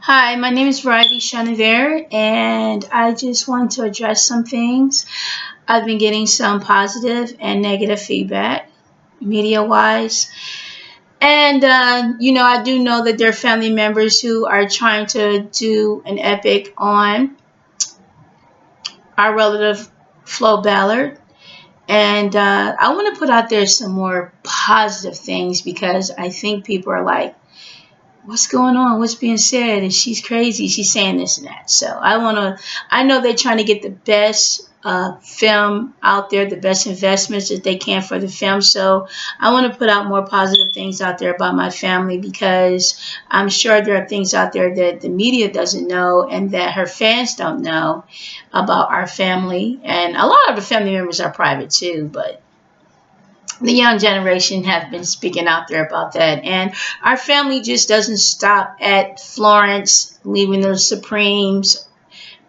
Hi, my name is Chenevert, and I just want to address some things. I've been getting some positive and negative feedback, media-wise. And, I do know that there are family members who are trying to do an epic on our relative Flo Ballard. And I want to put out there some more positive things because I think people are like, what's going on? What's being said? And she's crazy. She's saying this and that. So I know they're trying to get the best film out there, the best investments that they can for the film. So I want to put out more positive things out there about my family because I'm sure there are things out there that the media doesn't know and that her fans don't know about our family. And a lot of the family members are private too, but the young generation have been speaking out there about that. And our family just doesn't stop at Florence leaving the Supremes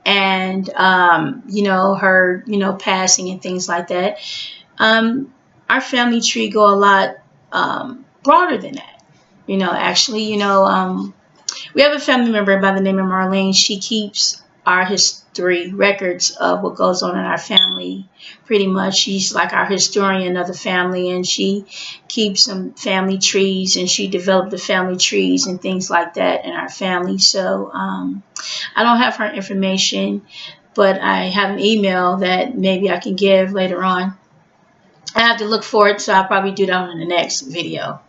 and, her, passing and things like that. Our family tree go a lot broader than that. We have a family member by the name of Marlene. She keeps our history records of what goes on in our family. Pretty much, she's like our historian of the family, and she keeps some family trees, and she developed the family trees and things like that in our family. So I don't have her information, but I have an email that maybe I can give later on. I have to look for it, so I'll probably do that in the next video.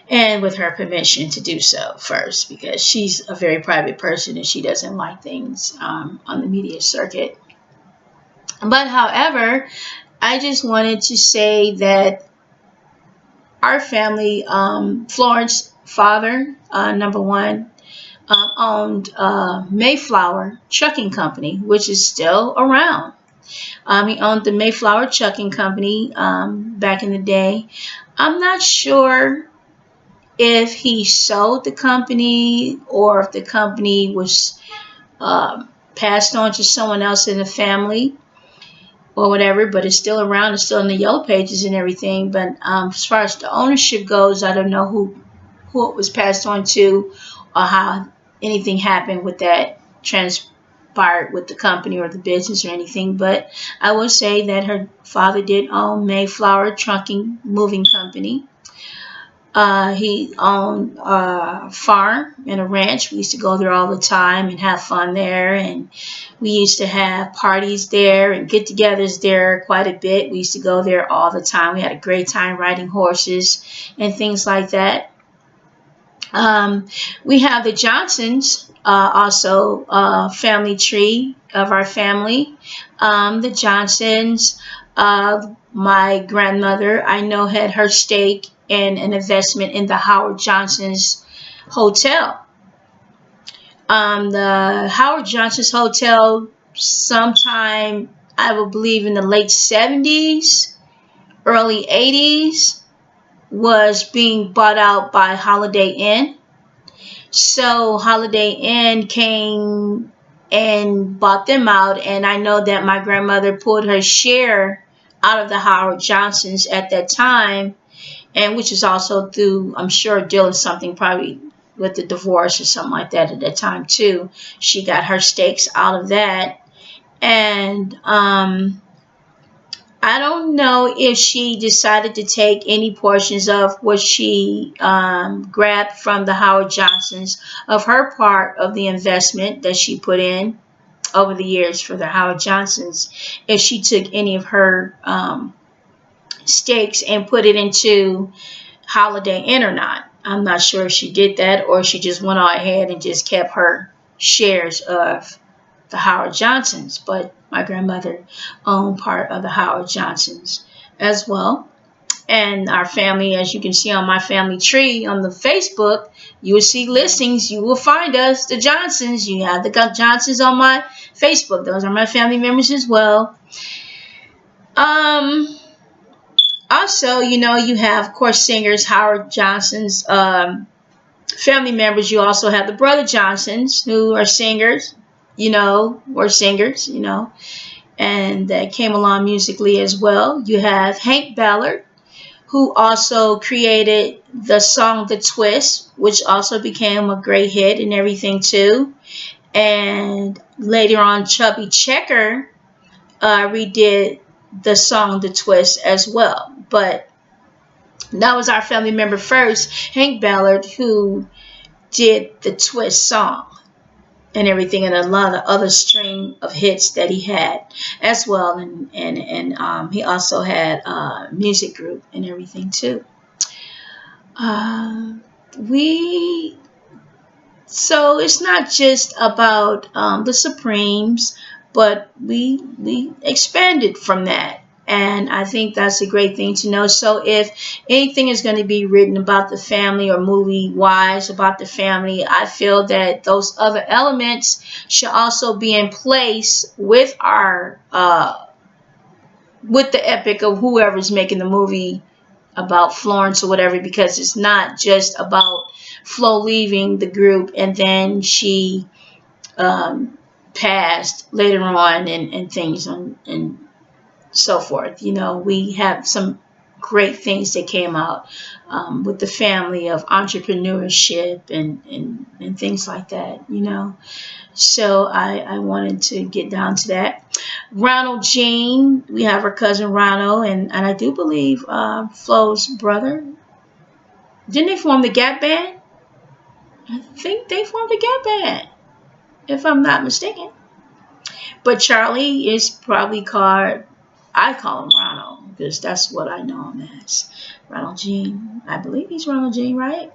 And with her permission to do so first, because she's a very private person and she doesn't like things on the media circuit. But however, I just wanted to say that our family, Florence father, number one, owned Mayflower Trucking Company, which is still around. He owned the Mayflower Trucking Company back in the day. I'm not sure if he sold the company or if the company was passed on to someone else in the family or whatever, but it's still around. It's still in the yellow pages and everything. But as far as the ownership goes, I don't know who it was passed on to or how anything happened with that transpired with the company or the business or anything. But I will say that her father did own Mayflower Trucking Moving Company. He owned a farm and a ranch. We used to go there all the time and have fun there. And we used to have parties there and get-togethers there quite a bit. We used to go there all the time. We had a great time riding horses and things like that. We have the Johnsons, also family tree of our family. The Johnsons, my grandmother, I know, had her stake in an investment in the Howard Johnson's Hotel. The Howard Johnson's Hotel, sometime, I will believe in the late 70s, early 80s, was being bought out by Holiday Inn. So Holiday Inn came and bought them out, and I know that my grandmother pulled her share out of the Howard Johnsons at that time, and which is also through, I'm sure, dealing something probably with the divorce or something like that at that time too. She got her stakes out of that. And I don't know if she decided to take any portions of what she grabbed from the Howard Johnsons of her part of the investment that she put in over the years for the Howard Johnsons, if she took any of her stakes and put it into Holiday Inn or not. I'm not sure if she did that or she just went on ahead and just kept her shares of the Howard Johnsons. But my grandmother owned part of the Howard Johnsons as well. And our family, as you can see on my family tree on the Facebook, you will see listings. You will find us, the Johnsons. You have the Johnsons on my Facebook. Those are my family members as well. Also, you have, of course, singers, Howard Johnson's family members. You also have the brother Johnsons, who are singers, and that came along musically as well. You have Hank Ballard, who also created the song The Twist, which also became a great hit and everything too. And later on, Chubby Checker redid the song The Twist as well. But that was our family member first, Hank Ballard, who did the Twist song and everything, and a lot of other string of hits that he had as well. And he also had a music group and everything too. So it's not just about the Supremes, but we expanded from that. And I think that's a great thing to know. So if anything is going to be written about the family or movie-wise about the family, I feel that those other elements should also be in place with our with the epic of whoever's making the movie about Florence or whatever, because it's not just about Flo leaving the group and then she passed later on and things and so forth. You know, we have some great things that came out with the family of entrepreneurship and things like that, you know. So I wanted to get down to that. Ronald Jean, we have our cousin Ronald, and I do believe Flo's brother. Didn't they form the Gap Band? I think they formed the Gap Band, if I'm not mistaken. But Charlie is probably called, I call him Ronald, because that's what I know him as. Ronald Jean. I believe he's Ronald Jean, right?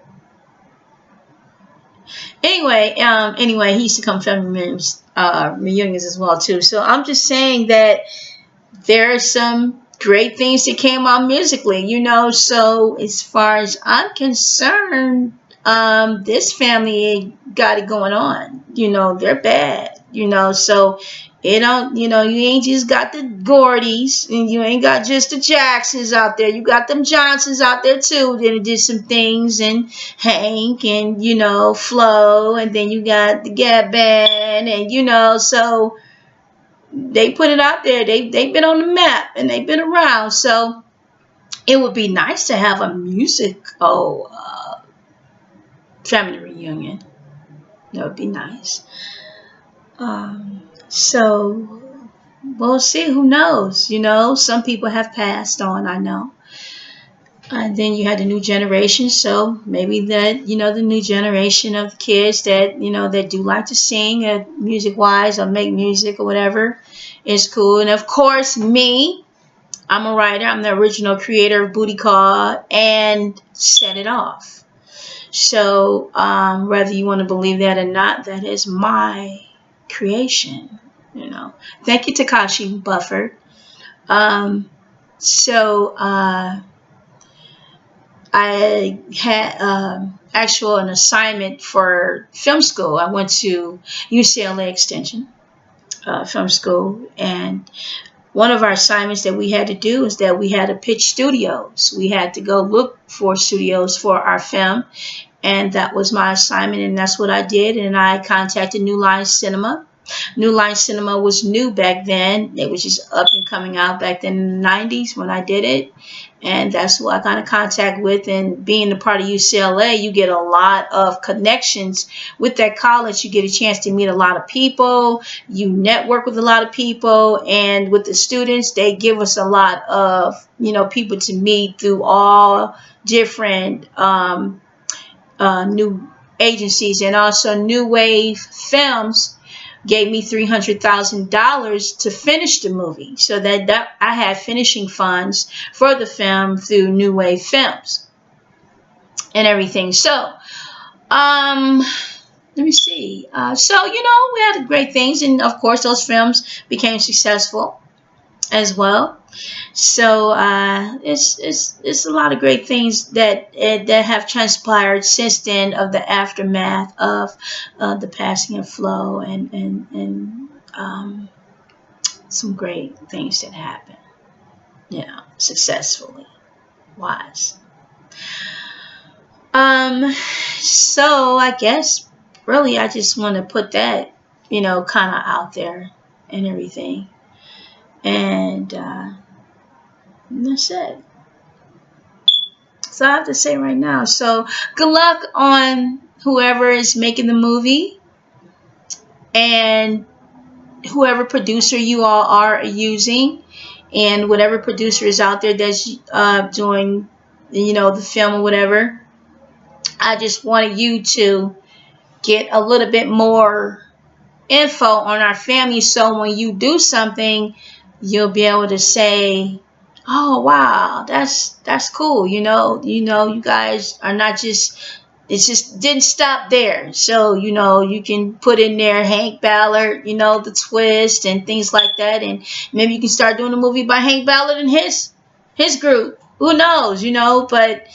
Anyway, he used to come family reunions as well too. So I'm just saying that there are some great things that came out musically, you know. So as far as I'm concerned, this family got it going on. You know, they're bad, you know. So it don't, you know, you ain't just got the Gordys and you ain't got just the Jacksons out there. You got them Johnsons out there too that did some things, and Hank and, you know, Flo, and then you got the Gap Band, and, you know, so they put it out there. They've been on the map and they've been around. So it would be nice to have a musical family reunion. That would be nice. So we'll see. Who knows? You know, some people have passed on, I know. And then you had the new generation. So maybe that, you know, the new generation of kids that, you know, that do like to sing music-wise or make music or whatever is cool. And of course, me, I'm a writer. I'm the original creator of Booty Call and Set It Off. So whether you want to believe that or not, that is my creation, you know. Thank you, Takashi Bufford. I had an assignment for film school. I went to UCLA Extension Film School, and one of our assignments that we had to do is that we had to pitch studios. We had to go look for studios for our film, and that was my assignment, and that's what I did. And I contacted New Line Cinema. New Line Cinema was new back then. It was just up and coming out back then in the 90s when I did it. And that's who I got in contact with. And being a part of UCLA, you get a lot of connections with that college. You get a chance to meet a lot of people. You network with a lot of people. And with the students, they give us a lot of, you know, people to meet through all different new agencies. And also New Wave Films gave me $300,000 to finish the movie, so that I had finishing funds for the film through New Wave Films and everything. So let me see. So, you know, we had great things, and of course those films became successful as well. So it's a lot of great things that have transpired since then, of the aftermath of the passing of Flo, and some great things that happened, you know, successfully wise. So I guess really I just want to put that, you know, kind of out there and everything. And that's it. That's all I have to say right now. So good luck on whoever is making the movie and whoever producer you all are using, and whatever producer is out there that's doing, you know, the film or whatever. I just wanted you to get a little bit more info on our family, so when you do something, you'll be able to say, oh wow, that's cool. You guys are not just, it just didn't stop there. So you can put in there Hank Ballard, the twist and things like that, and maybe you can start doing a movie by Hank Ballard and his group. Who knows, but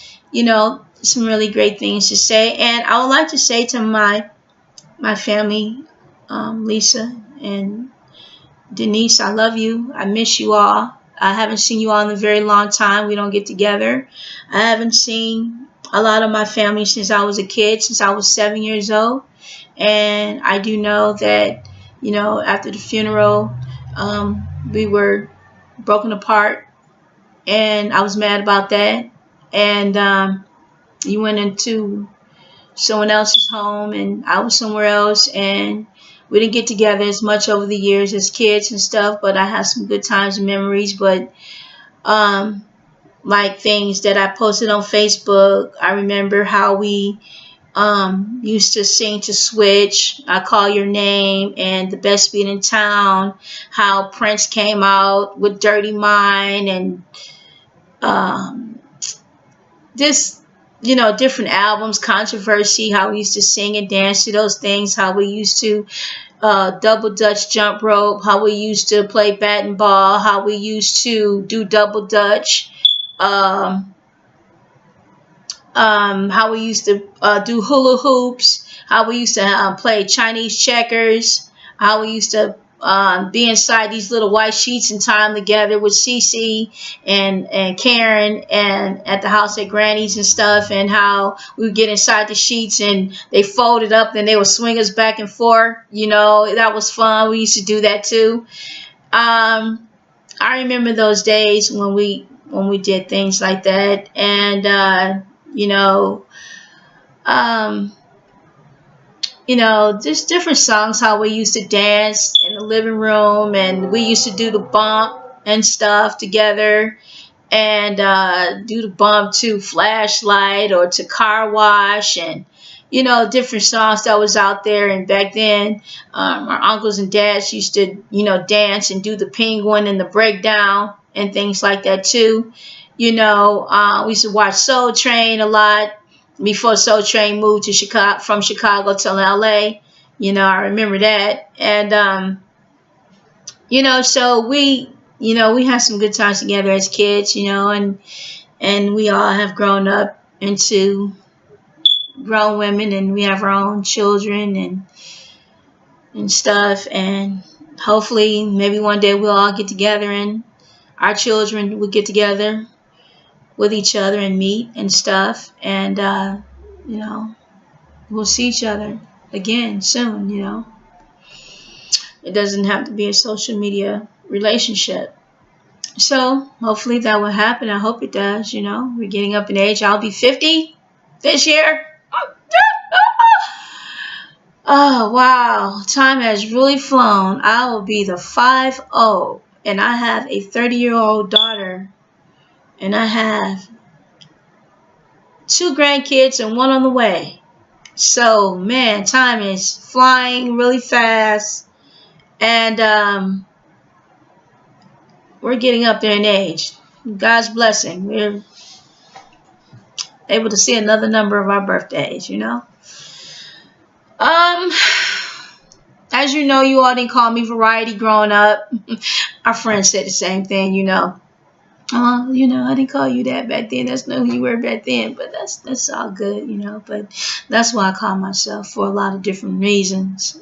some really great things to say. And I would like to say to my family, Lisa and Denise, I love you. I miss you all. I haven't seen you all in a very long time. We don't get together. I haven't seen a lot of my family since I was a kid, since I was 7 years old. And I do know that, after the funeral, we were broken apart, and I was mad about that. And you went into someone else's home, and I was somewhere else, and we didn't get together as much over the years as kids and stuff, but I had some good times and memories. But like things that I posted on Facebook, I remember how we used to sing to Switch, I Call Your Name, and The Best Beat in Town, how Prince came out with Dirty Mind, and this, different albums, Controversy, how we used to sing and dance to those things, how we used to double dutch jump rope, how we used to play bat and ball, how we used to do double dutch, how we used to do hula hoops, how we used to play Chinese checkers, how we used to be inside these little white sheets in time together with Cece and Karen, and at the house at Granny's and stuff, and how we would get inside the sheets and they folded up and they would swing us back and forth. That was fun. We used to do that too. I remember those days when we did things like that. And just different songs, how we used to dance in the living room, and we used to do the bump and stuff together, and do the bump to Flashlight or to Car Wash, and different songs that was out there. And back then, our uncles and dads used to dance and do the penguin and the breakdown and things like that too. We used to watch Soul Train a lot before Soul Train moved to Chicago, from Chicago to LA. I remember that. And so we had some good times together as kids, and we all have grown up into grown women, and we have our own children and stuff. And hopefully maybe one day we'll all get together, and our children will get together with each other and meet and stuff, and we'll see each other again soon. It doesn't have to be a social media relationship. So hopefully that will happen. I hope it does. We're getting up in age. I'll be 50 this year. Oh wow, time has really flown. I will be the 50, and I have a 30-year-old daughter, and I have 2 grandkids and 1 on the way. So, man, time is flying really fast. And we're getting up there in age. God's blessing. We're able to see another number of our birthdays, As you know, you all didn't call me Variety growing up. Our friends said the same thing, I didn't call you that back then. That's not who you were back then. But that's all good, But that's why I call myself, for a lot of different reasons,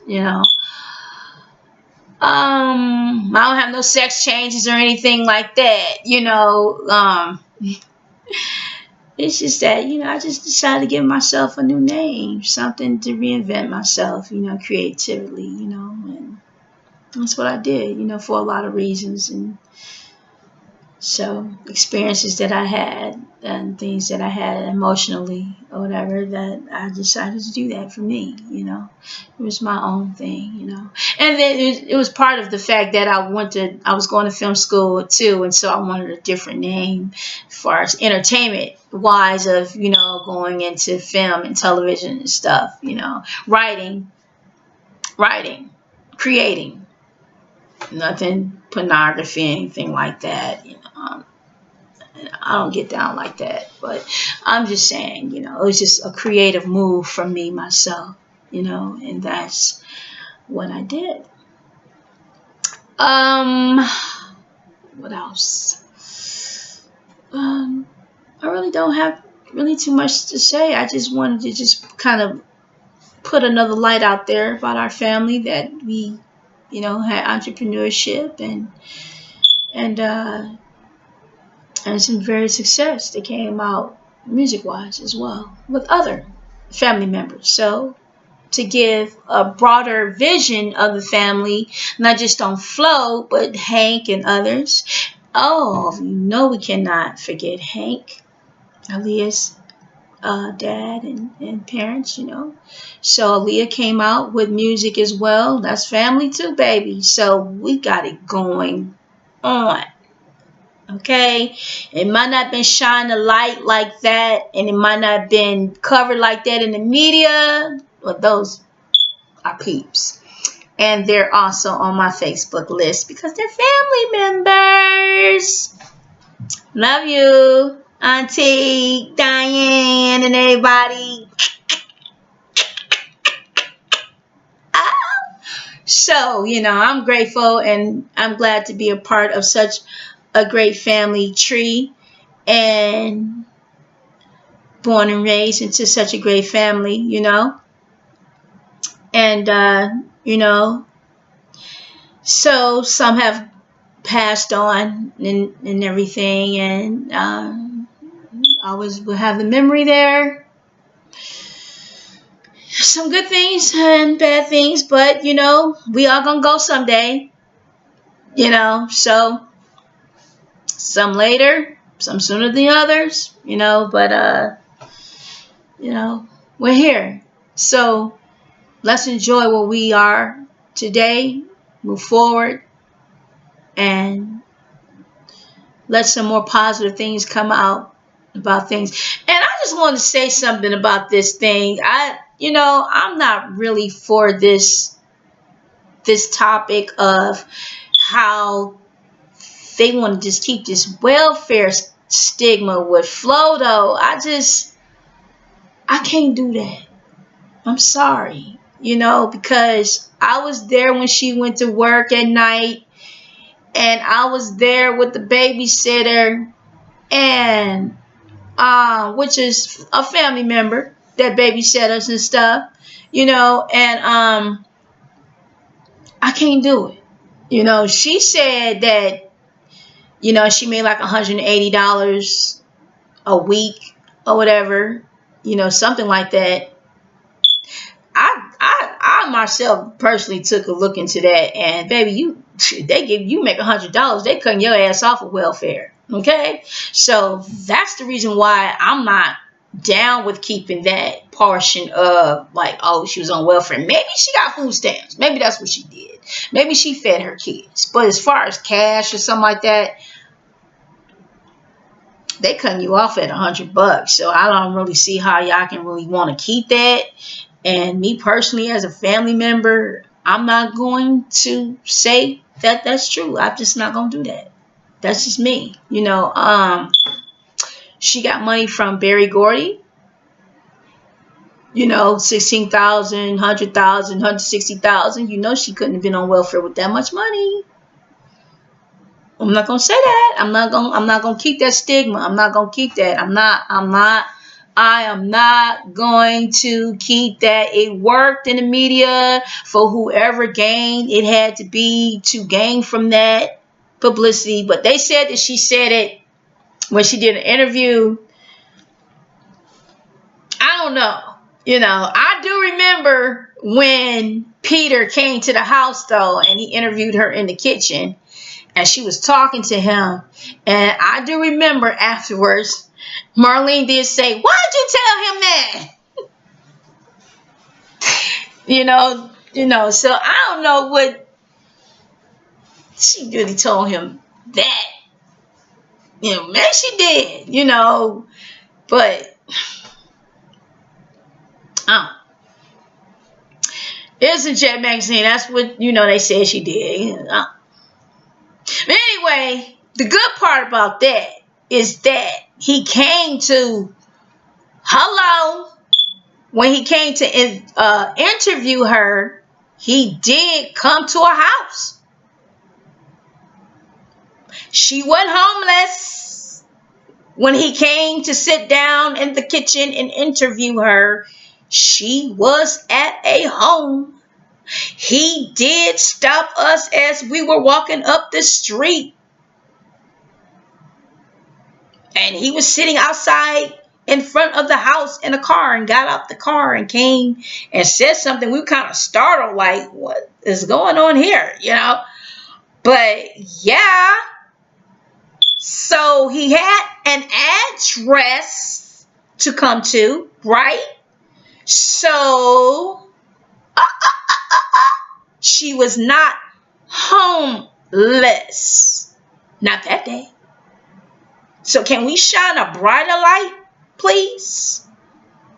I don't have no sex changes or anything like that, It's just that, I just decided to give myself a new name, something to reinvent myself, creatively, and that's what I did, for a lot of reasons. And So experiences that I had and things that I had emotionally or whatever, that I decided to do that for me, you know. It was my own thing, you know. And then it was part of the fact that I was going to film school too, and so I wanted a different name as far as entertainment wise of, you know, going into film and television and stuff, you know, writing, creating. Nothing pornography, anything like that, you know. I don't get down like that, but I'm just saying, you know, it was just a creative move from me myself, you know, and that's what I did. What else? I really don't have really too much to say. I just wanted to just kind of put another light out there about our family, that we, you know, had entrepreneurship and some very success that came out music-wise as well with other family members. So to give a broader vision of the family, not just on Flo, but Hank and others. Oh, you know, we cannot forget Hank, Aaliyah's dad and parents, you know. So Aaliyah came out with music as well. That's family too, baby. So we got it going on. Okay, it might not have been shine a light like that, and it might not have been covered like that in the media, but those are peeps, and they're also on my Facebook list because they're family members. Love you, Auntie Diane and everybody. So, you know, I'm grateful and I'm glad to be a part of such a great family tree, and born and raised into such a great family, you know. And you know, so some have passed on and everything, and always will have the memory there. Some good things and bad things, but you know, we all gonna go someday, you know. So some later, some sooner than others, you know, but you know, we're here. So let's enjoy what we are today, move forward, and let some more positive things come out about things. And I just want to say something about this thing. You know, I'm not really for this topic of how they want to just keep this welfare stigma with Flo, though. I can't do that. I'm sorry, you know, because I was there when she went to work at night, and I was there with the babysitter, and which is a family member that babysat us and stuff, you know, and I can't do it. You know, she said that, you know, she made like $180 a week or whatever, you know, something like that. I myself personally took a look into that, and baby, you make $100, they cutting your ass off of welfare. Okay, so that's the reason why I'm not down with keeping that portion of, like, oh, she was on welfare. Maybe she got food stamps. Maybe that's what she did. Maybe she fed her kids. But as far as cash or something like that, they cutting you off at $100. So I don't really see how y'all can really want to keep that. And me personally, as a family member, I'm not going to say that that's true. I'm just not going to do that. That's just me. You know, she got money from Berry Gordy. You know, 16,000, 100,000, 160,000. You know, she couldn't have been on welfare with that much money. I'm not gonna say that. I'm not gonna keep that stigma. I'm not gonna keep that. I am not going to keep that. It worked in the media for whoever gained. It had to be to gain from that publicity. But they said that she said it when she did an interview. I don't know. You know, I do remember when Peter came to the house, though, and he interviewed her in the kitchen. and she was talking to him. And I do remember afterwards, Marlene did say, "Why'd you tell him that?" So I don't know what she really told him that. Maybe she did, but it's a Jet magazine. That's what, they said she did. But anyway, the good part about that is that he came to, when he came to interview her, he did come to her house. She wasn't homeless. When he came to sit down in the kitchen and interview her, she was at a home. He did stop us as we were walking up the street. And he was sitting outside in front of the house in a car, and got out the car and came and said something. We were kind of startled, like, what is going on here, But yeah. So he had an address to come to, right? So she was not homeless. Not that day. So can we shine a brighter light, please?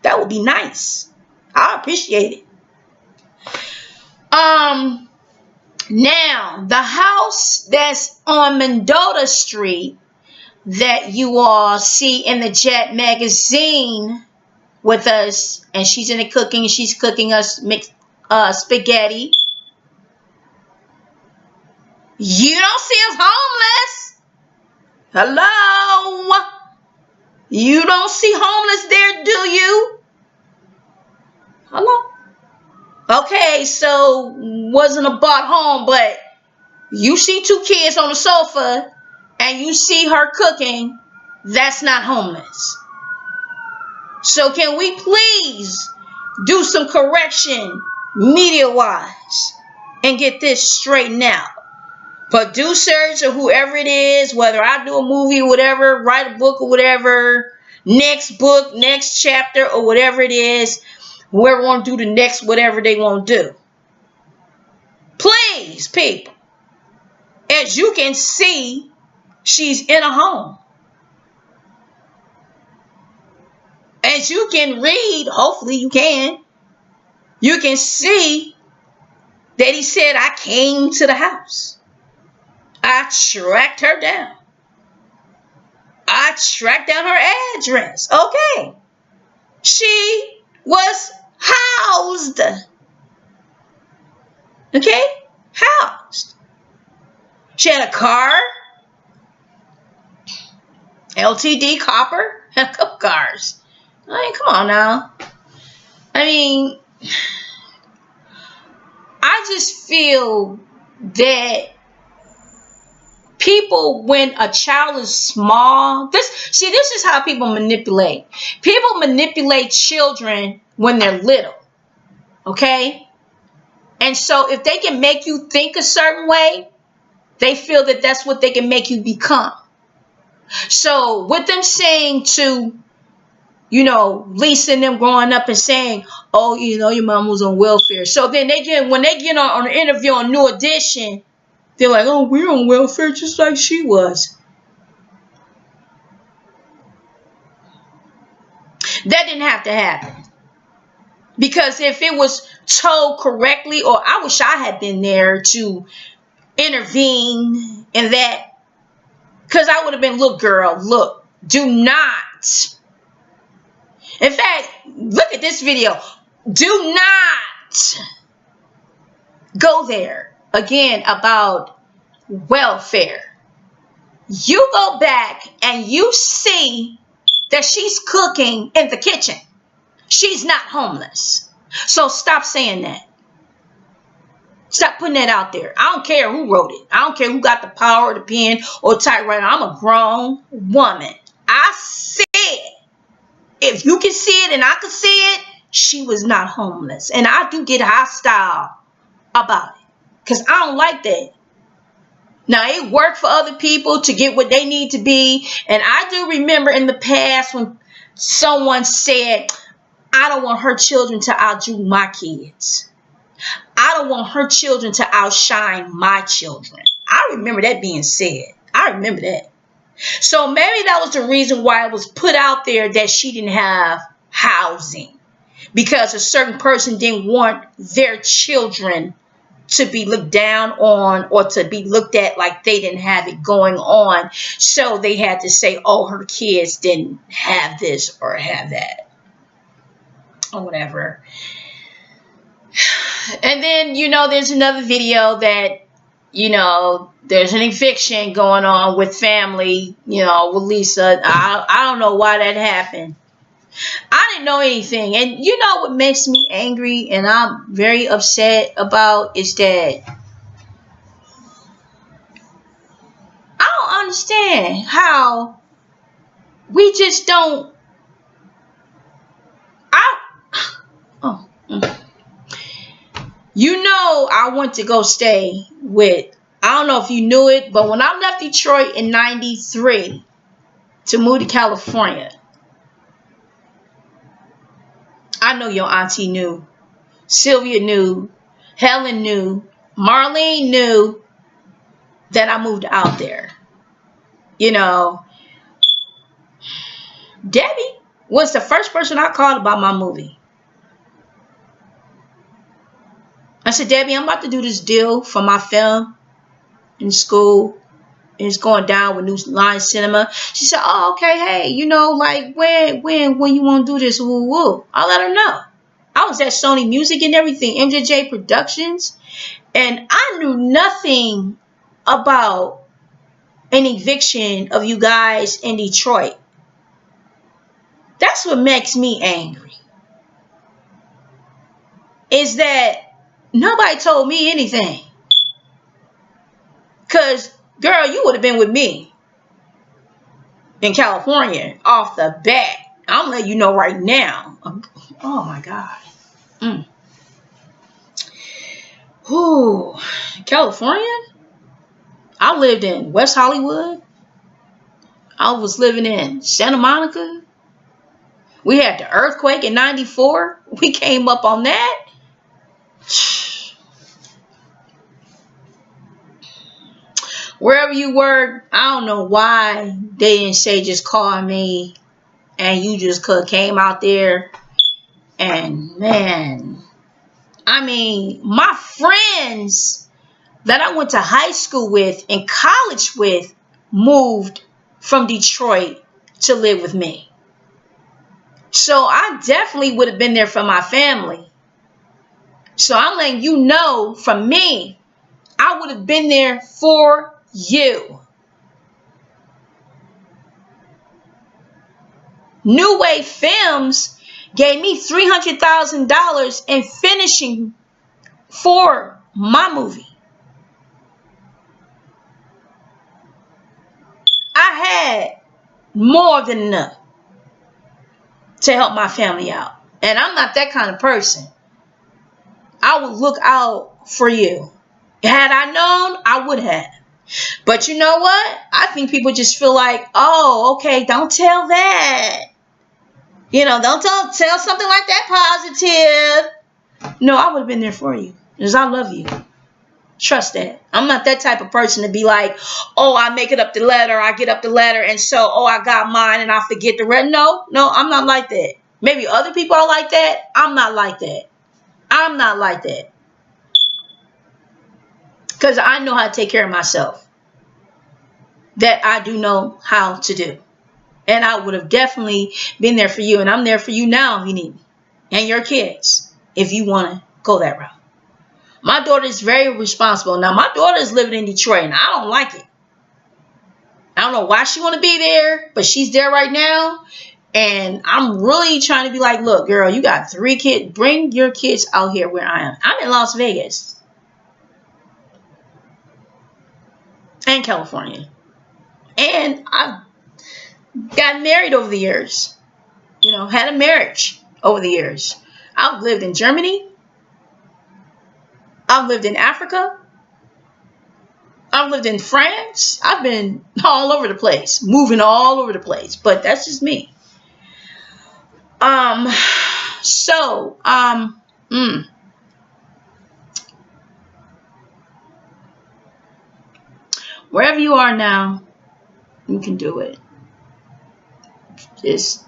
That would be nice. I appreciate it. Now, the house that's on Mendota Street that you all see in the Jet magazine with us, and she's in the cooking, she's cooking us mixed spaghetti. You don't see us homeless. Hello? You don't see homeless there, do you? Hello? Okay, so wasn't a bought home, but you see two kids on the sofa and you see her cooking. That's not homeless. So can we please do some correction media-wise and get this straightened out? Producers or whoever it is, whether I do a movie or whatever, write a book or whatever, next book, next chapter or whatever it is, whoever want to do the next whatever they want to do. Please, people, as you can see, she's in a home. As you can read, hopefully you can see that he said, I came to the house. I tracked her down. I tracked down her address. Okay. She was housed. Okay? Housed. She had a car. LTD copper. A couple cars. I mean, come on now. I mean, I just feel that people, when a child is small, this is how people manipulate. People manipulate children when they're little. Okay? And so if they can make you think a certain way, they feel that that's what they can make you become. So with them saying to, Lisa and them growing up and saying, oh, your mom was on welfare. So then when they get on an interview on New Edition, they're like, oh, we're on welfare just like she was. That didn't have to happen. Because if it was told correctly, or I wish I had been there to intervene in that, because I would have been, look, girl, look, do not. In fact, look at this video. Do not go there again about welfare. You go back and you see that she's cooking in the kitchen. She's not homeless. So stop saying that. Stop putting that out there. I don't care who wrote it. I don't care who got the power, the pen, or typewriter. I'm a grown woman. I said, if you can see it and I can see it, she was not homeless. And I do get hostile about it because I don't like that. Now, it worked for other people to get what they need to be. And I do remember in the past when someone said, I don't want her children to outdo my kids. I don't want her children to outshine my children. I remember that being said. I remember that. So maybe that was the reason why it was put out there that she didn't have housing. Because a certain person didn't want their children to be looked down on or to be looked at like they didn't have it going on. So they had to say, oh, her kids didn't have this or have that. Or whatever. And then, you know, there's another video that, you know, there's an eviction going on with family, you know, with Lisa. I don't know why that happened. I didn't know anything. And you know what makes me angry and I'm very upset about is that I don't understand how we just don't. You know, I went to go stay with, I don't know if you knew it, but when I left Detroit in 93 to move to California, I know your auntie knew, Sylvia knew, Helen knew, Marlene knew that I moved out there. You know, Debbie was the first person I called about my movie. I said, Debbie, I'm about to do this deal for my film in school. And it's going down with New Line Cinema. She said, oh, okay, hey, you know, like, when you want to do this, woo, woo. I'll let her know. I was at Sony Music and everything, MJJ Productions. And I knew nothing about an eviction of you guys in Detroit. That's what makes me angry. Is that nobody told me anything. Because, girl, you would have been with me in California off the bat. I'm letting you know right now. Oh, my God. Ooh, California? I lived in West Hollywood. I was living in Santa Monica. We had the earthquake in 94. We came up on that. Wherever you were, I don't know why they didn't say just call me and you just came out there. And man, I mean, my friends that I went to high school with and college with moved from Detroit to live with me. So I definitely would have been there for my family. So I'm letting you know from me, I would have been there for you. New Wave Films gave me $300,000 in finishing for my movie. I had more than enough to help my family out. And I'm not that kind of person. I would look out for you. Had I known, I would have. But you know what? I think people just feel like, oh, okay, don't tell that. You know, don't tell something like that positive. No, I would have been there for you because I love you. Trust that. I'm not that type of person to be like, oh, I make it up the ladder, I get up the ladder, and so, oh, I got mine and I forget the rest. No, I'm not like that. Maybe other people are like that. I'm not like that. I'm not like that. Because I know how to take care of myself. That I do know how to do. And I would have definitely been there for you. And I'm there for you now if you need me. And your kids, if you want to go that route. My daughter is very responsible. Now, my daughter is living in Detroit, and I don't like it. I don't know why she want to be there, but she's there right now. And I'm really trying to be like, look, girl, you got 3 kids. Bring your kids out here where I am. I'm in Las Vegas. And California. And I've gotten married over the years. You know, had a marriage over the years. I've lived in Germany. I've lived in Africa. I've lived in France. I've been all over the place, moving all over the place. But that's just me. So, wherever you are now, you can do it. Just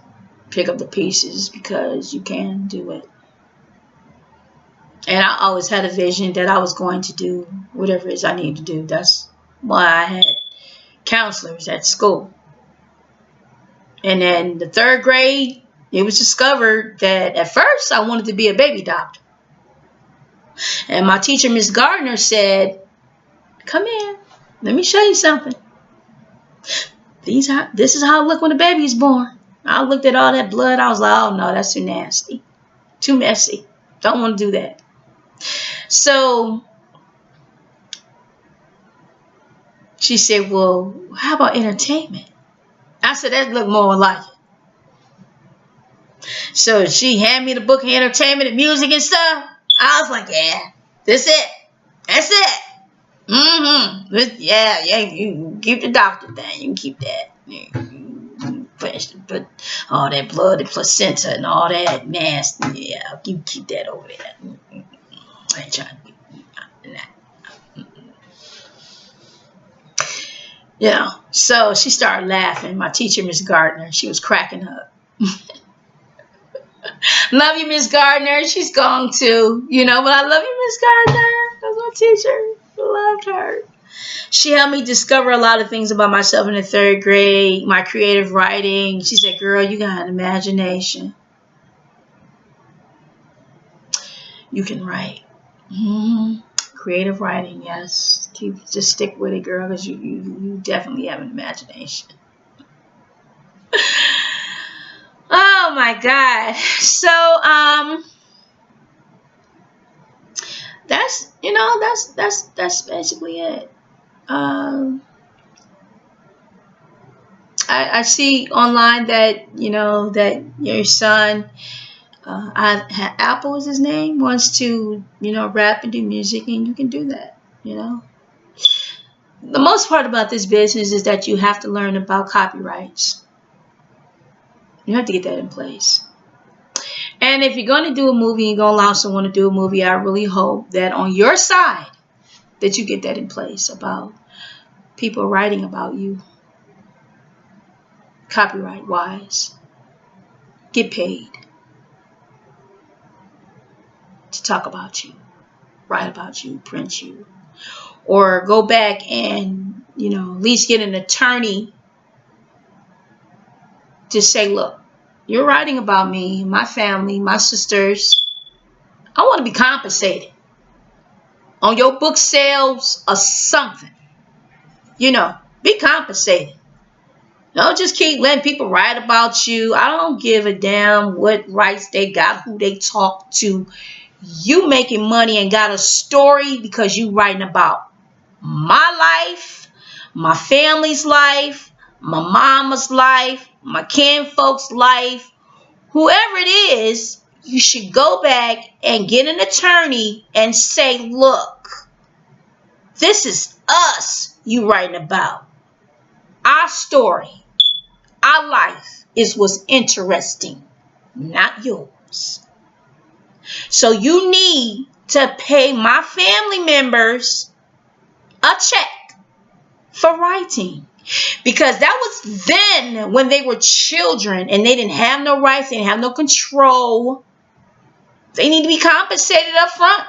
pick up the pieces because you can do it. And I always had a vision that I was going to do whatever it is I need to do. That's why I had counselors at school. And then the 3rd grade, it was discovered that at first I wanted to be a baby doctor. And my teacher, Miss Gardner, said, come in, let me show you something. This is how it look when a baby is born. I looked at all that blood. I was like, oh no, that's too nasty. Too messy. Don't want to do that. So she said, well, how about entertainment? I said, that look more like it. So she handed me the book of entertainment and music and stuff. I was like, yeah, that's it. That's it. Yeah, you can keep the doctor thing. You can keep that. But all that blood and placenta and all that nasty, yeah, you keep that over there. I ain't trying to be, yeah. So she started laughing. My teacher, Miss Gardner, she was cracking up. Love you, Miss Gardner. She's gone too, but I love you, Miss Gardner. That's my teacher. I loved her. She helped me discover a lot of things about myself in the 3rd grade, my creative writing. She said, girl, you got an imagination. You can write. Creative writing, yes. Just stick with it, girl, because you definitely have an imagination. Oh my God. So that's basically it. I see online that that your son Apple is his name, wants to rap and do music, and you can do that. The most part about this business is that you have to learn about copyrights. You have to get that in place. And if you're going to do a movie, you're going to allow someone to do a movie, I really hope that on your side that you get that in place about people writing about you, copyright wise. Get paid to talk about you, write about you, print you, or go back and at least get an attorney to say, look, you're writing about me, my family, my sisters. I want to be compensated on your book sales or something. Be compensated. Don't just keep letting people write about you. I don't give a damn what rights they got, who they talk to. You making money and got a story because you writing about my life, my family's life, my mama's life, my kinfolk's life. Whoever it is, you should go back and get an attorney and say, look, this is us you writing about. Our story, our life is what's interesting, not yours. So you need to pay my family members a check for writing. Because that was then when they were children and they didn't have no rights, they didn't have no control. They need to be compensated up front.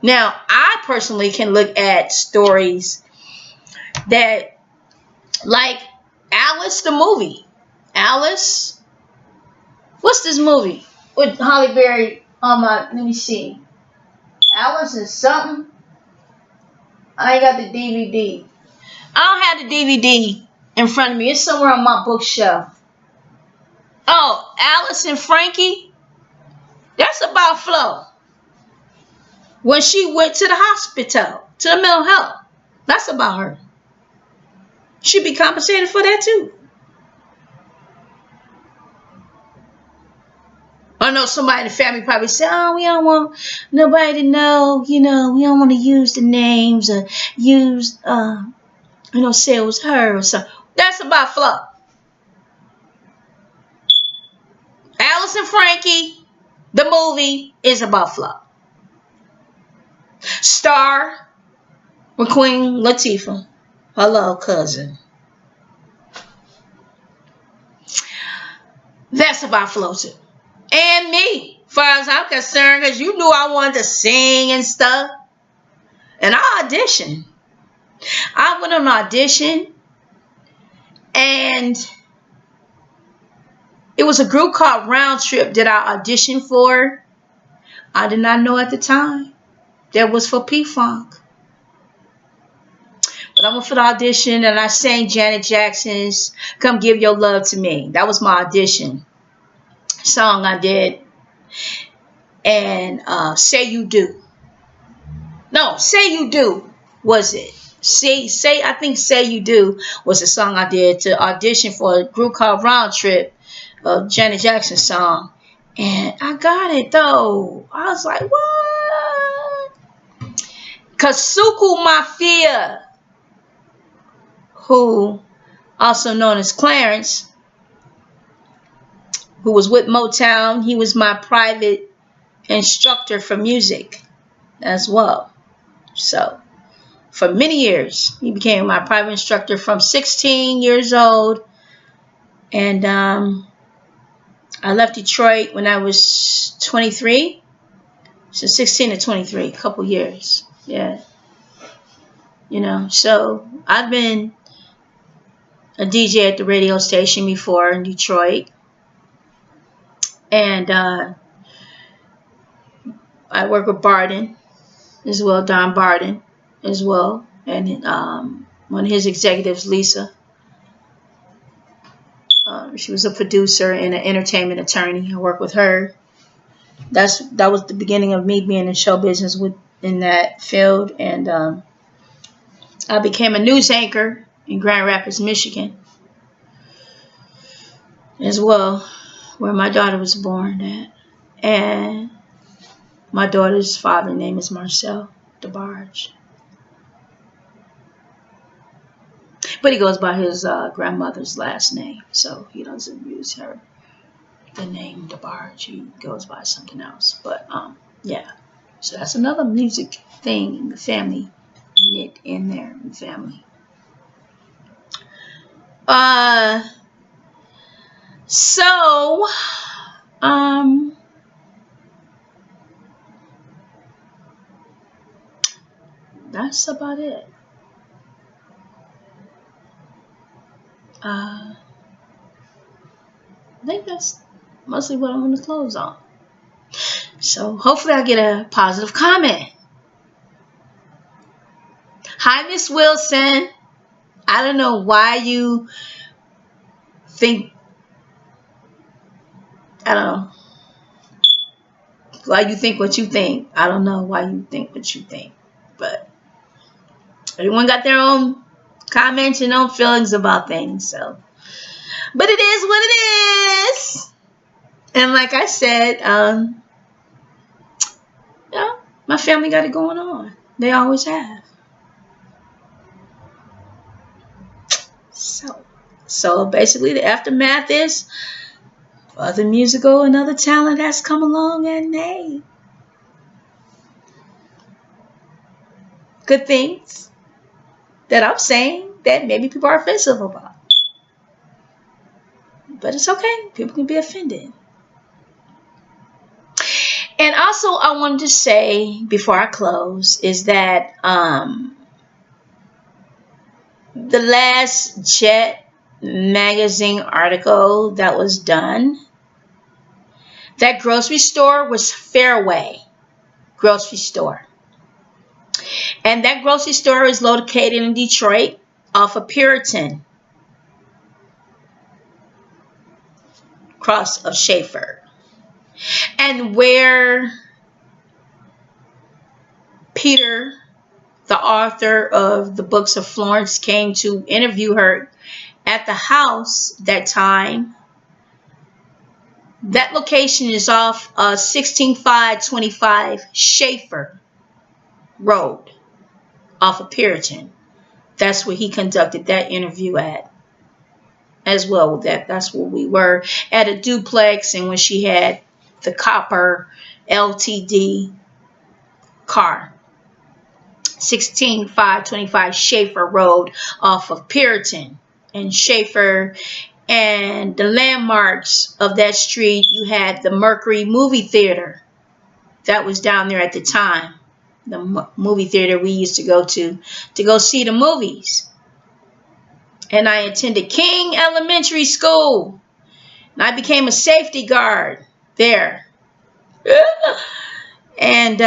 Now, I personally can look at stories that, like Alice the movie. Alice, what's this movie with Halle Berry on let me see. Alice is something. I ain't got the DVD. I don't have the DVD in front of me. It's somewhere on my bookshelf. Oh, Alice and Frankie. That's about Flo. When she went to the hospital, to the mental health. That's about her. She'd be compensated for that too. know somebody in the family probably said, oh, we don't want nobody to know, we don't want to use the names or use, say it was her or something. That's about Flo. Alice and Frankie, the movie, is about Flo. Star with Queen Latifah. Hello, cousin. That's about Flo too. And me, as far as I'm concerned, because you knew I wanted to sing and stuff. And I auditioned. I went on an audition, and it was a group called Round Trip that I auditioned for. I did not know at the time that was for P-Funk. But I went for the audition, and I sang Janet Jackson's Come Give Your Love to Me. That was my audition song I did. And Say You Do. No, Say You Do was it. I think Say You Do was the song I did to audition for a group called Round Trip, of Janet Jackson's song. And I got it though. I was like, what? Kasuku Mafia, who also known as Clarence, who was with Motown, he was my private instructor for music as well. So for many years, he became my private instructor from 16 years old. And I left Detroit when I was 23. So 16 to 23, a couple years. Yeah. So I've been a DJ at the radio station before in Detroit. And I work with Barden as well, Don Barden as well. And one of his executives, Lisa. She was a producer and an entertainment attorney. I work with her. That was the beginning of me being in show business in that field. And I became a news anchor in Grand Rapids, Michigan as well, where my daughter was born at. And my daughter's father's name is Marcel DeBarge. But he goes by his grandmother's last name, so he doesn't use the name DeBarge. He goes by something else. But yeah, so that's another music thing in the family, knit in there in the family. So that's about it. I think that's mostly what I'm going to close on. So hopefully I get a positive comment. Hi, Miss Wilson. I don't know why you think, I don't know why you think what you think. I don't know why you think what you think. But everyone got their own comments and own feelings about things. So, but it is what it is. And like I said, my family got it going on. They always have. So basically the aftermath is other musical and other talent has come along, and hey, good things that I'm saying that maybe people are offensive about. But it's okay. People can be offended. And also I wanted to say before I close is that the last Jet magazine article that was done, that grocery store was Fairway grocery store. And that grocery store is located in Detroit off of Puritan, cross of Schaefer. And where Peter, the author of the books of Florence, came to interview her at the house that time, That location is off 16525 Schaefer Road off of Puritan. That's where he conducted that interview at as well. That's where we were at a duplex, and when she had the copper LTD car. 16525 Schaefer Road off of Puritan and Schaefer. And the landmarks of that street, you had the Mercury movie theater that was down there at the time. The movie theater we used to go go see the movies. And I attended King Elementary School, and I became a safety guard there. And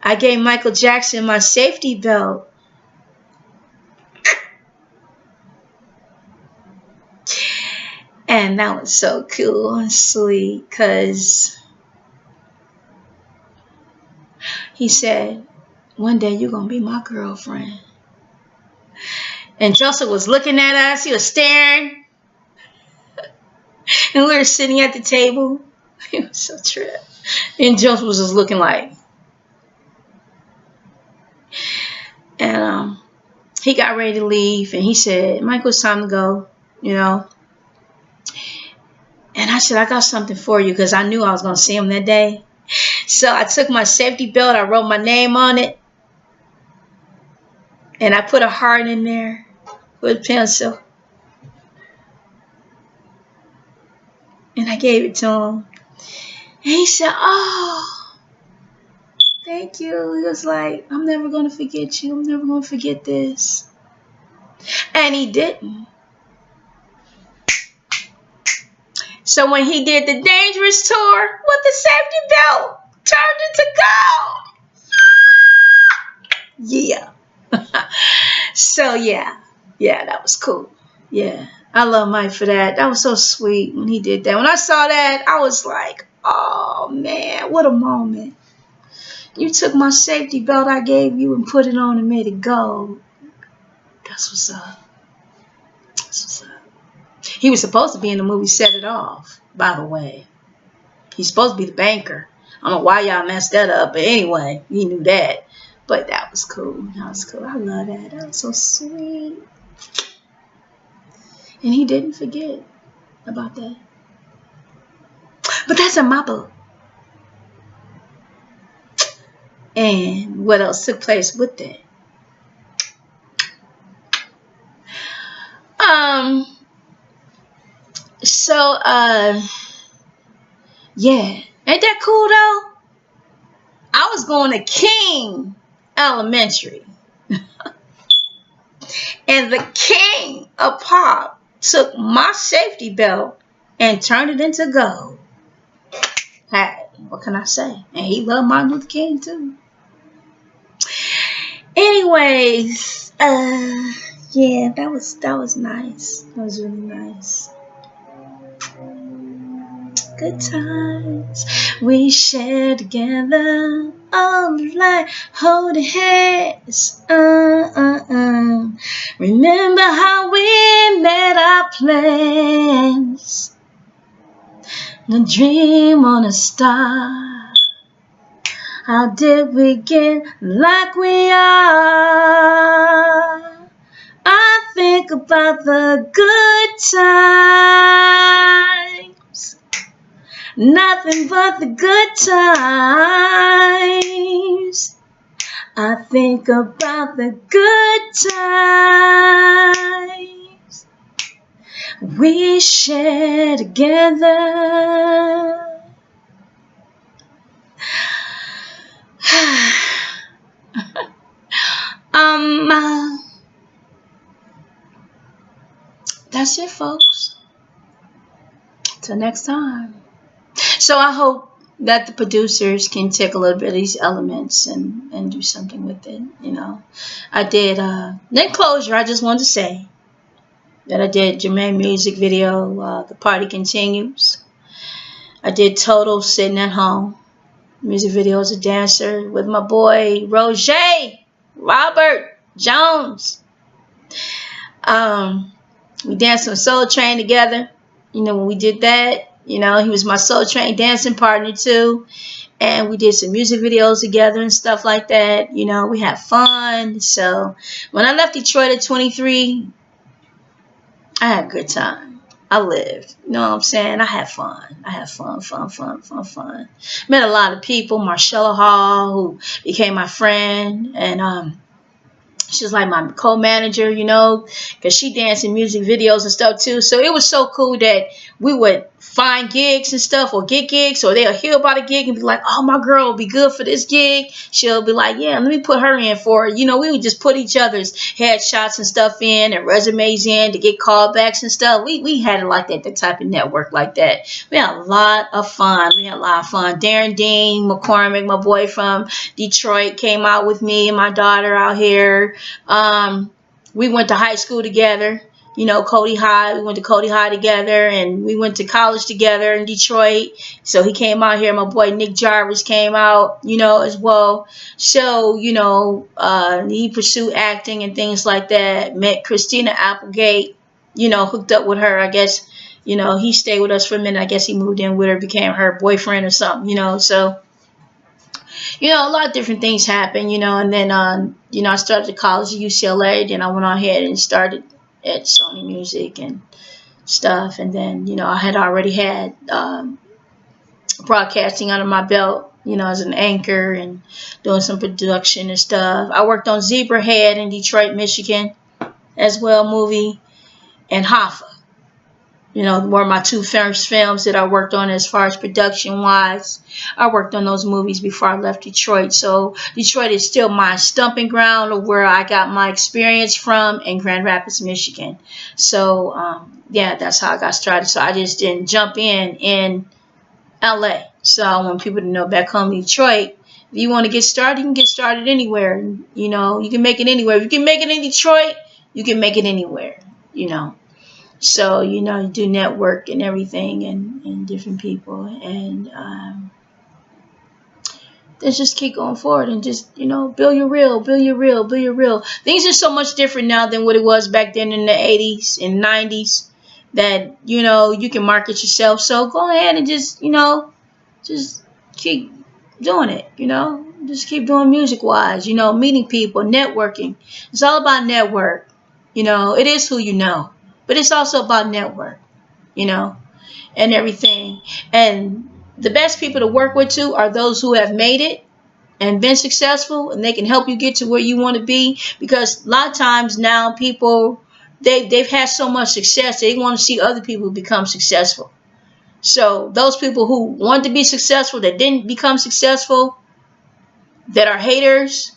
I gave Michael Jackson my safety belt. And that was so cool and sweet, because he said, one day you're going to be my girlfriend. And Joseph was looking at us. He was staring. And we were sitting at the table. It was so trip. And Joseph was just looking like. And he got ready to leave. And he said, Michael, it's time to go, you know. And I said, I got something for you, because I knew I was going to see him that day. So I took my safety belt. I wrote my name on it. And I put a heart in there with a pencil. And I gave it to him. And he said, oh, thank you. He was like, I'm never going to forget you. I'm never going to forget this. And he didn't. So when he did the Dangerous tour with the safety belt, turned into gold. Yeah. So yeah, that was cool. Yeah, I love Mike for that. That was so sweet when he did that. When I saw that, I was like, oh man, what a moment. You took my safety belt I gave you and put it on and made it gold. That's what's up. That's what's up. He was supposed to be in the movie Set It Off, by the way. He's supposed to be the banker. I don't know why y'all messed that up, but anyway, he knew that. But that was cool. That was cool. I love that. That was so sweet. And he didn't forget about that. But that's in my book. And what else took place with that? Yeah. Ain't that cool though? I was going to King Elementary. And the king of pop took my safety belt and turned it into gold. Hey, what can I say? And he loved Martin Luther King too. Anyways, yeah, that was nice. That was really nice. Good times we shared together, all night holding hands. Remember how we made our plans, the dream on a star. How did we get like we are? I think about the good times, nothing but the good times. I think about the good times we share together. That's it, folks. Till next time. So I hope that the producers can take a little bit of these elements and do something with it, you know. I did, then closure, I just wanted to say that I did Jermaine music video, The Party Continues. I did Total Sitting at Home music video as a dancer with my boy Robert Jones. We danced on Soul Train together. You know, when we did that, You know, he was my Soul Train dancing partner too. And we did some music videos together and stuff like that. You know, we had fun. So when I left Detroit at 23, I had a good time. I lived. You know what I'm saying? I had fun. I had fun. Met a lot of people. Marcella Hall, who became my friend. And she's like my co-manager, you know, because she danced in music videos and stuff too. So it was so cool that we would find gigs and stuff, or get gigs, or they'll hear about a gig and be like, oh, my girl will be good for this gig. She'll be like, yeah, let me put her in for it. You know, we would just put each other's headshots and stuff in and resumes in to get callbacks and stuff. We had it like that type of network like that. We had a lot of fun. Darren Dean McCormick, my boy from Detroit, came out with me and my daughter out here. We went to high school together. You know, Cody High. We went to Cody High together, and we went to college together in Detroit. So he came out here. My boy Nick Jarvis came out, you know, as well. So, you know, he pursued acting and things like that. Met Christina Applegate, you know, hooked up with her. I guess, you know, he stayed with us for a minute. I guess he moved in with her, became her boyfriend or something, you know. So, you know, a lot of different things happened, you know. And then, you know, I started college at UCLA. Then I went on ahead and started at Sony Music and stuff. And then, you know, I had already had broadcasting under my belt, you know, as an anchor and doing some production and stuff. I worked on Zebrahead in Detroit, Michigan as well, movie, and Hoffa. You know, were my two first films that I worked on as far as production-wise. I worked on those movies before I left Detroit. So Detroit is still my stomping ground of where I got my experience from in Grand Rapids, Michigan. So, yeah, that's how I got started. So I just didn't jump in LA. So I want people to know back home in Detroit, if you want to get started, you can get started anywhere. You know, you can make it anywhere. If you can make it in Detroit, you can make it anywhere, you know. So, you know, you do network and everything and different people. And then just keep going forward and just, you know, build your reel. Things are so much different now than what it was back then in the 80s and 90s that, you know, you can market yourself. So go ahead and just, you know, just keep doing it, you know. Just keep doing music-wise, you know, meeting people, networking. It's all about network. You know, it is who you know. But it's also about network, you know, and everything. And the best people to work with, too, are those who have made it and been successful, and they can help you get to where you want to be. Because a lot of times now people, they've had so much success, they want to see other people become successful. So those people who want to be successful, that didn't become successful, that are haters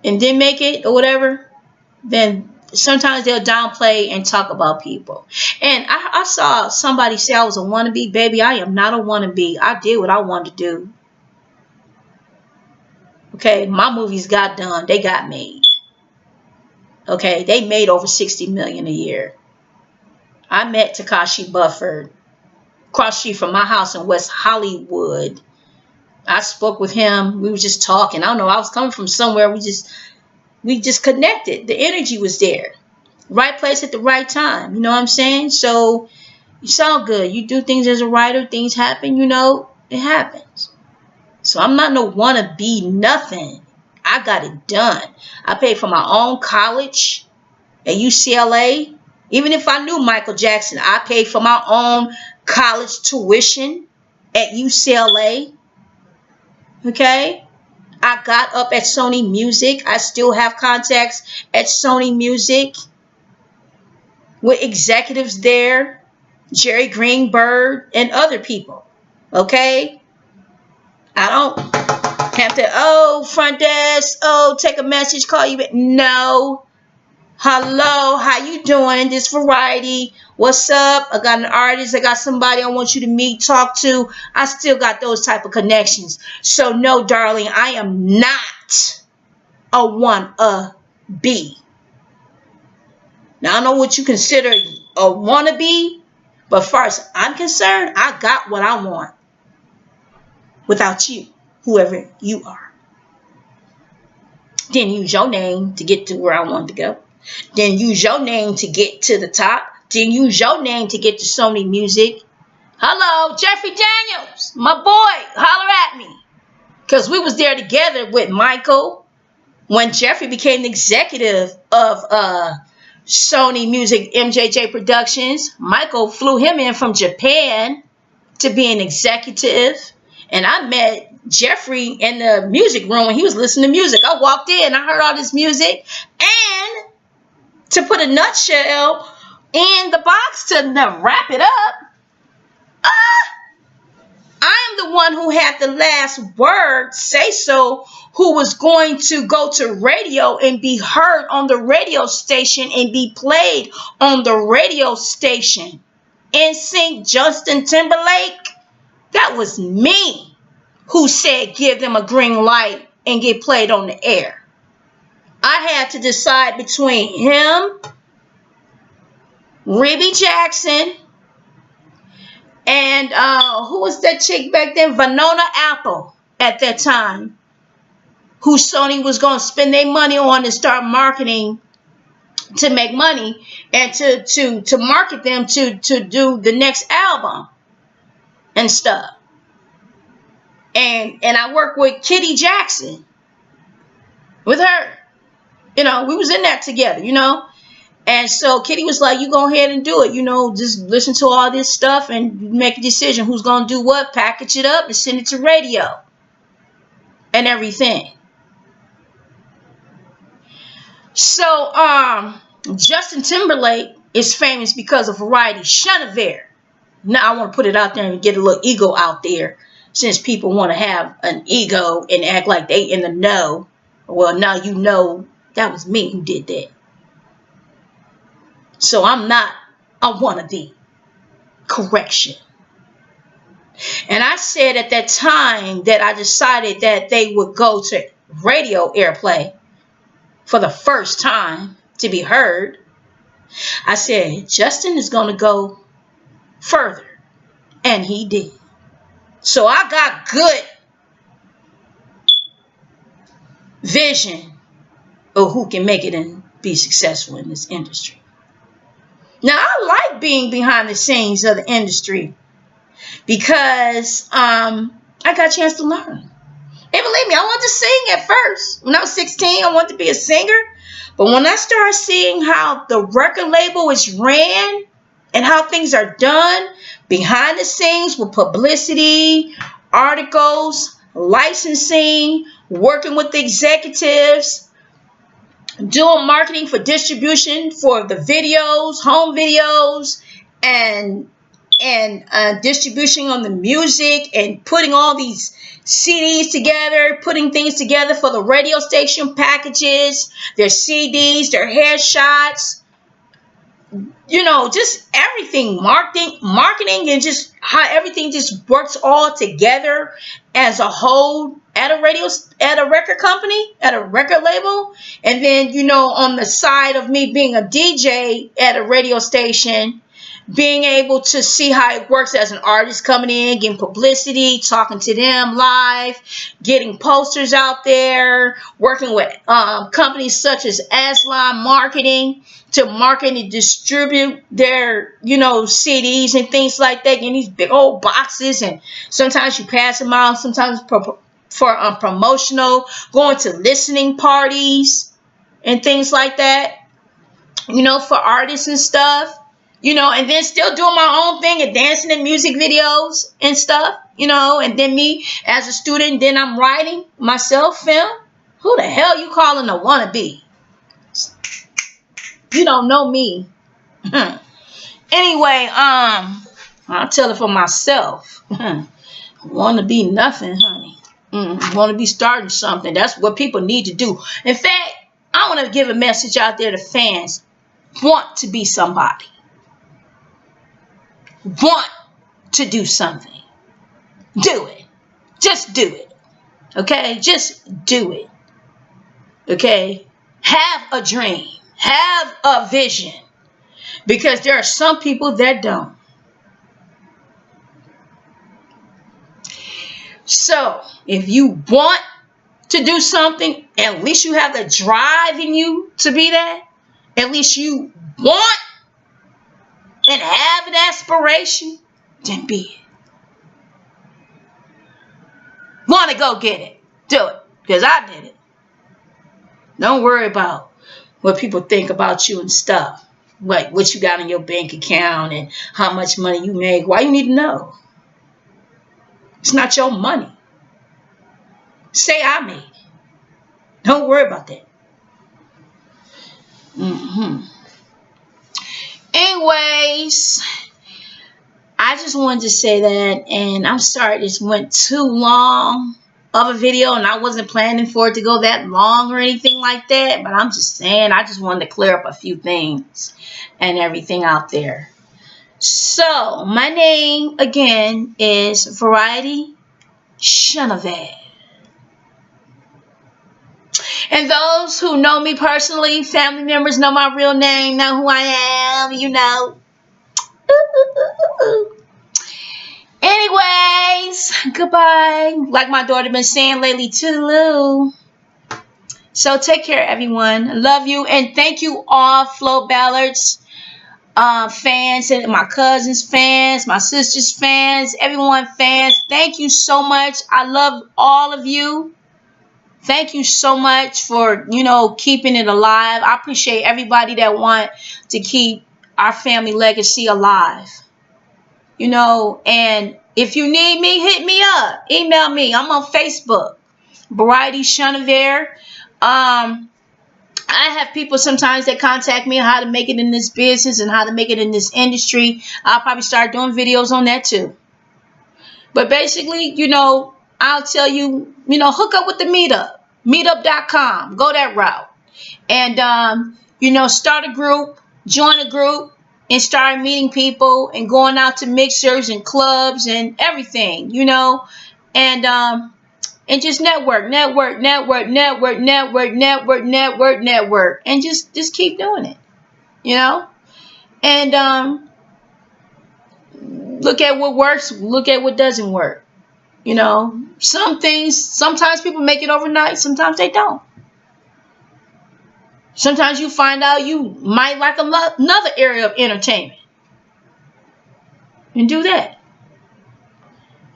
and didn't make it or whatever, then sometimes they'll downplay and talk about people. And I saw somebody say I was a wannabe. Baby, I am not a wannabe. I did what I wanted to do. Okay, my movies got done. They got made. Okay, they made over $60 million a year. I met Takashi Bufford across the street from my house in West Hollywood. I spoke with him. We were just talking. I don't know. I was coming from somewhere. We just connected. The energy was there. Right place at the right time. You know what I'm saying? So you sound good. You do things as a writer. Things happen, you know. It happens. So I'm not no wannabe nothing. I got it done. I paid for my own college at UCLA. Even if I knew Michael Jackson, I paid for my own college tuition at UCLA. Okay? I got up at Sony Music. I still have contacts at Sony Music with executives there, Jerry Greenberg and other people. Okay? I don't have to, oh, front desk, oh, take a message, call you. No. Hello, how you doing? This Variety. What's up? I got an artist. I got somebody I want you to meet, talk to. I still got those type of connections. So no, darling, I am not a wannabe. Now, I know what you consider a wannabe, but as far as I'm concerned, I got what I want without you, whoever you are. Didn't use your name to get to where I wanted to go. Then use your name to get to the top. didn't use your name to get to Sony Music. Hello, Jeffrey Daniels, my boy, holler at me. Because we was there together with Michael when Jeffrey became the executive of Sony Music MJJ Productions. Michael flew him in from Japan to be an executive. And I met Jeffrey in the music room when he was listening to music. I walked in, I heard all this music. And to put a nutshell in the box to wrap it up, I am the one who had the last word, say so, who was going to go to radio and be heard on the radio station and be played on the radio station. NSYNC, Justin Timberlake, that was me who said give them a green light and get played on the air. I had to decide between him, Ribby Jackson, and who was that chick back then? Vanona Apple at that time, who Sony was going to spend their money on and start marketing to make money and to market them to do the next album and stuff. And I worked with Kitty Jackson, with her. You know, we was in that together, you know. And so Kitty was like, you go ahead and do it. You know, just listen to all this stuff and make a decision who's going to do what, package it up and send it to radio and everything. So Justin Timberlake is famous because of variety. Chenevert. Now I want to put it out there and get a little ego out there, since people want to have an ego and act like they in the know. Well, now you know that was me who did that. So I'm not a wannabe. Correction. And I said at that time that I decided that they would go to radio airplay for the first time to be heard. I said, Justin is going to go further. And he did. So I got good vision of who can make it and be successful in this industry. Now, I like being behind the scenes of the industry because I got a chance to learn. And believe me, I wanted to sing at first. When I was 16, I wanted to be a singer. But when I started seeing how the record label is ran and how things are done behind the scenes with publicity, articles, licensing, working with the executives, doing marketing for distribution for the videos, home videos, and distribution on the music, and putting all these CDs together, putting things together for the radio station packages, their CDs, their headshots, you know, just everything, marketing, and just how everything just works all together as a whole at a record company, at a record label. And then, you know, on the side of me being a DJ at a radio station, being able to see how it works as an artist coming in, getting publicity, talking to them live, getting posters out there, working with companies such as Aslan Marketing to market and distribute their, you know, CDs and things like that in these big old boxes. And sometimes you pass them out, sometimes for promotional, going to listening parties and things like that, you know, for artists and stuff. You know, and then still doing my own thing and dancing in music videos and stuff, you know, and then me as a student, then I'm writing myself film. Who the hell you calling a wannabe? You don't know me. Anyway, I'll tell it for myself. Want to be nothing, honey. Want to be starting something. That's what people need to do. In fact, I want to give a message out there to fans. Want to be somebody. Want to do something. Do it. Just do it. Okay? Just do it. Okay? Have a dream. Have a vision. Because there are some people that don't. So, if you want to do something, at least you have the drive in you to be that. At least you want and have an aspiration, then be it. Want to go get it? Do it. Because I did it. Don't worry about what people think about you and stuff. Like what you got in your bank account and how much money you make. Why you need to know? It's not your money. Say I made it. Don't worry about that. Anyways, I just wanted to say that, and I'm sorry this went too long of a video, and I wasn't planning for it to go that long or anything like that, but I'm just saying I just wanted to clear up a few things and everything out there. So, my name, again, is Variety Chenevert. And those who know me personally, family members know my real name, know who I am, you know. Anyways, goodbye. Like my daughter been saying lately, toodaloo. So take care, everyone. Love you, and thank you all, Flo Ballard's fans, and my cousins' fans, my sister's fans, everyone fans. Thank you so much. I love all of you. Thank you so much for, you know, keeping it alive. I appreciate everybody that want to keep our family legacy alive. You know, and if you need me, hit me up. Email me. I'm on Facebook. Variety Chenevert. I have people sometimes that contact me on how to make it in this business and how to make it in this industry. I'll probably start doing videos on that too. But basically, you know, I'll tell you, you know, hook up with the meetup. Meetup.com. Go that route. And, you know, start a group, join a group, and start meeting people and going out to mixers and clubs and everything, you know. And just network. And just keep doing it, you know. And look at what works, look at what doesn't work. You know, some things, sometimes people make it overnight, sometimes they don't. Sometimes you find out you might like another area of entertainment. And do that.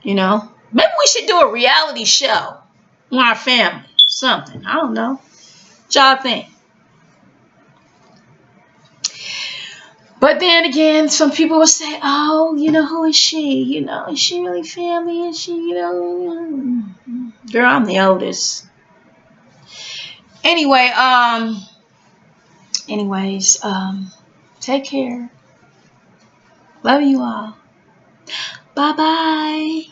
You know, maybe we should do a reality show on our family. Something. I don't know. What y'all think? But then again, some people will say, oh, you know, who is she? You know, is she really family? Is she, you know? Girl, I'm the oldest. Anyway, take care. Love you all. Bye-bye.